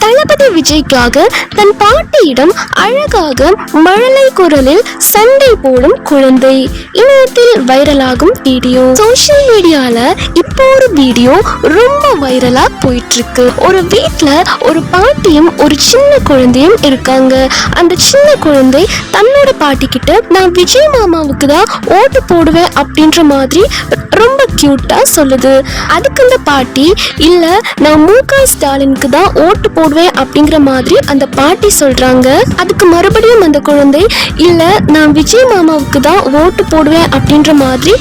தளபதி விஜய்க்காக தன் பாட்டியிடம் அழகாக மழலை குரலில் சண்டை போடும் குழந்தை. இணையத்தில் வைரலாகும் வீடியோ. சோசியல் மீடியால இப்போ ஒரு வீடியோ ரொம்ப வைரலா போயிட்டு இருக்கு. ஒரு வீட்டுல ஒரு பாட்டியும் ஒரு சின்ன குழந்தையும் இருக்காங்க. அந்த சின்ன குழந்தை தன்னோட பாட்டி கிட்ட நான் விஜய் மாமாவுக்கு தான் ஓட்டு போடுவேன் அப்படின்ற மாதிரி ரொம்ப கியூட்டா சொல்லுது. அதுக்கு அந்த பாட்டி இல்ல நான் மு.க. ஸ்டாலினுக்கு தான் ஓட்டு போடுவேன் அப்படிங்கிற மாதிரி அந்த பாட்டி சொல்றாங்க. அதுக்கு மறுபடியும் அந்த குழந்தை இல்ல நான் விஜய் மாமாவுக்கு தான் ஓட்டு போடுவேன் அப்படின்ற மாதிரி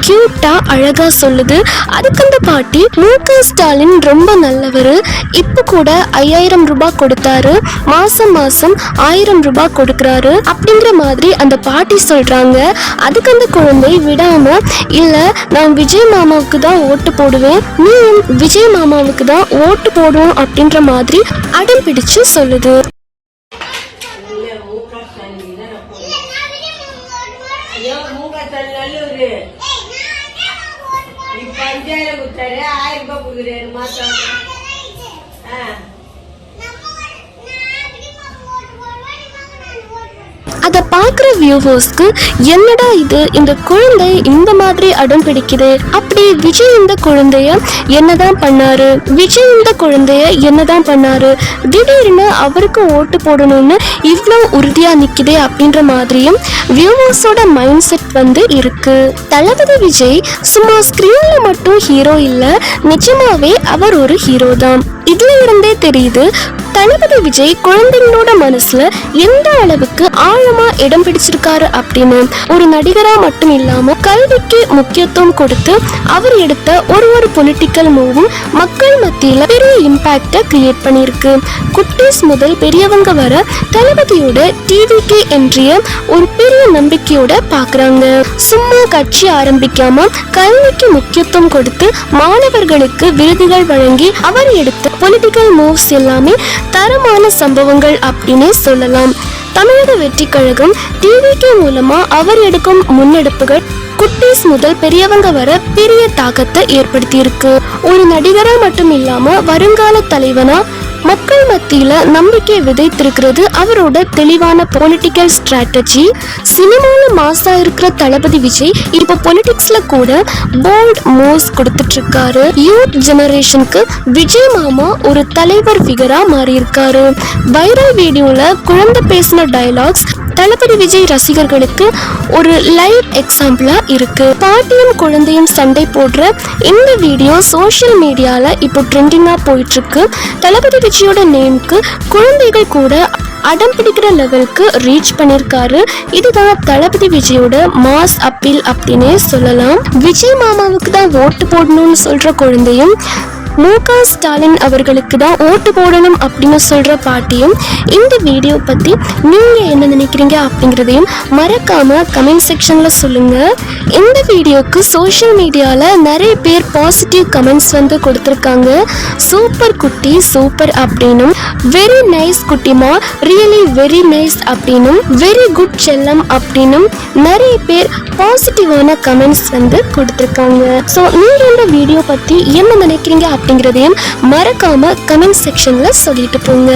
கியூட்டா அழகா சொல்லுது. அதுக்கு அந்த பாட்டி மு.க. ஸ்டாலின் ரொம்ப நல்லவர், இப்ப கூட 5000 ரூபாய் கொடுத்தாரு, மாசம் மாசம் 1000 ரூபாய் கொடுக்கறாரு அப்படிங்கிற மாதிரி அந்த பாட்டி சொல்றாங்க. அதுக்கு அந்த குழந்தை விடாம இல்ல நான் விஜய் மாமாவுக்கு தான் ஓட்டு போடுவேன், நீயும் விஜய் மாமாவுக்கு தான் ஓட்டு போடுவோம் அப்படின்ற மாதிரி அடம் பிடிச்சு சொல்லுது. அதை பார்க்குற வியூவர்ஸ்க்கு என்னடா இது, இந்த குழந்தை இந்த மாதிரி அடம் பிடிக்குது, அப்படி விஜய் இந்த குழந்தைய என்னதான் பண்ணாரு, விஜய் இந்த குழந்தைய என்னதான் பண்ணாரு, திடீர்னு அவருக்கு ஓட்டு போடணும்னு இவ்வளோ உறுதியா நிக்குதே அப்படின்ற மாதிரியும் வியூவர்ஸோட மைண்ட் செட் வந்து இருக்கு. தளபதி விஜய் சும்மா ஸ்கிரீன்ல மட்டும் ஹீரோ இல்ல, நிஜமாவே அவர் ஒரு ஹீரோ தான். இதுல இருந்தே தெரியுது தளபதி விஜய் குழந்தைங்களோட மனசுல எந்த அளவுக்கு ஆழமா இடம் பிடிச்சிருக்காரு அப்படின்னு. ஒரு நடிகரா மட்டும் இல்லாம கல்விக்கு முக்கியத்துவம் கொடுத்து அவர் எடுத்த ஒரு பொலிட்டிக்கல் மூவும் மக்கள் மத்தியில பெரிய இம்பாக்ட கிரியேட் பண்ணிருக்கு. குட்டீஸ் முதல் பெரியவங்க வர தளபதியோட டிவிக்கு என்றிய ஒரு பெரிய நம்பிக்கையோட பாக்குறாங்க. சும்மா கட்சி ஆரம்பிக்காம கல்விக்கு முக்கியத்துவம் கொடுத்து மாணவர்களுக்கு விருதுகள் வழங்கி அவர் எடுத்த பொலிட்டிக்கல் மூவ்ஸ் எல்லாமே தரமான சம்பவங்கள் அப்படின்னே சொல்லலாம். தமிழக வெற்றி கழகம் டிவிக்கு மூலமா அவர் எடுக்கும் முன்னெடுப்புகள் குட்டீஸ் முதல் பெரியவங்க வர பெரிய தாக்கத்தை ஏற்படுத்தி இருக்கு. ஒரு நடிகரா மட்டும் இல்லாம வருங்கால தலைவனா மக்கள் மத்தியில நம்பிக்கை விதைத்திருக்கிறது அவரோட தெளிவான பொலிட்டிக்கல் ஸ்ட்ராட்டஜி. சினிமால மாசா இருக்கிற தளபதி விஜய் இப்போ பொலிட்டிக்ஸ்ல கூட போல்ட் மூவ்ஸ் கொடுத்துட்டு இருக்காரு. யூத் ஜெனரேஷனுக்கு விஜய் மாமா ஒரு தலைவர் ஃபிகரா மாறி இருக்காரு. வைரல் வீடியோல குழந்தை பேசின டயலாக்ஸ் தளபதி விஜய் ரசிகர்களுக்கு ஒரு லைவ் எக்ஸாம்பிளா இருக்கு. பாட்டியும் குழந்தையும் சண்டை போடுற இந்த வீடியோ சோசியல் மீடியால இப்போ ட்ரெண்டிங்கா போயிட்டு இருக்கு. தளபதி விஜயோட நேம்க்கு குழந்தைகள் கூட அடம் பிடிக்கிற லெவலுக்கு ரீச் பண்ணிருக்காரு. இதுதான் தளபதி விஜயோட மாஸ் அப்பீல் அப்படின்னே சொல்லலாம். விஜய் மாமாவுக்கு தான் ஓட்டு போடணும்னு சொல்ற குழந்தையும் மு.க. ஸ்டாலின் அவர்களுக்கு தான் ஓட்டு போடணும் அப்படின்னு சொல்ற பாட்டியும் இந்த வீடியோ பத்தி நீங்க என்ன நினைக்கிறீங்க அப்படிங்கிறதையும் மறக்காம கமெண்ட் செக்ஷன்ல சொல்லுங்க. இந்த வீடியோக்கு சோஷியல் மீடியால நிறைய பேர் பாசிட்டிவ் கமெண்ட்ஸ் வந்து கொடுத்துருக்காங்க. சூப்பர் குட்டி சூப்பர் அப்படின்னும், வெரி நைஸ் குட்டிமா, ரியலி வெரி நைஸ் அப்படின்னும், வெரி குட் செல்லம் அப்படின்னும் நிறைய பேர் பாசிட்டிவான கமெண்ட்ஸ் வந்து கொடுத்துருக்காங்க. ஸோ நீங்க இந்த வீடியோ பத்தி என்ன நினைக்கிறீங்க அப்படிங்கிறதையும் மறக்காம கமெண்ட் செக்ஷன்ல சொல்லிட்டு போங்க.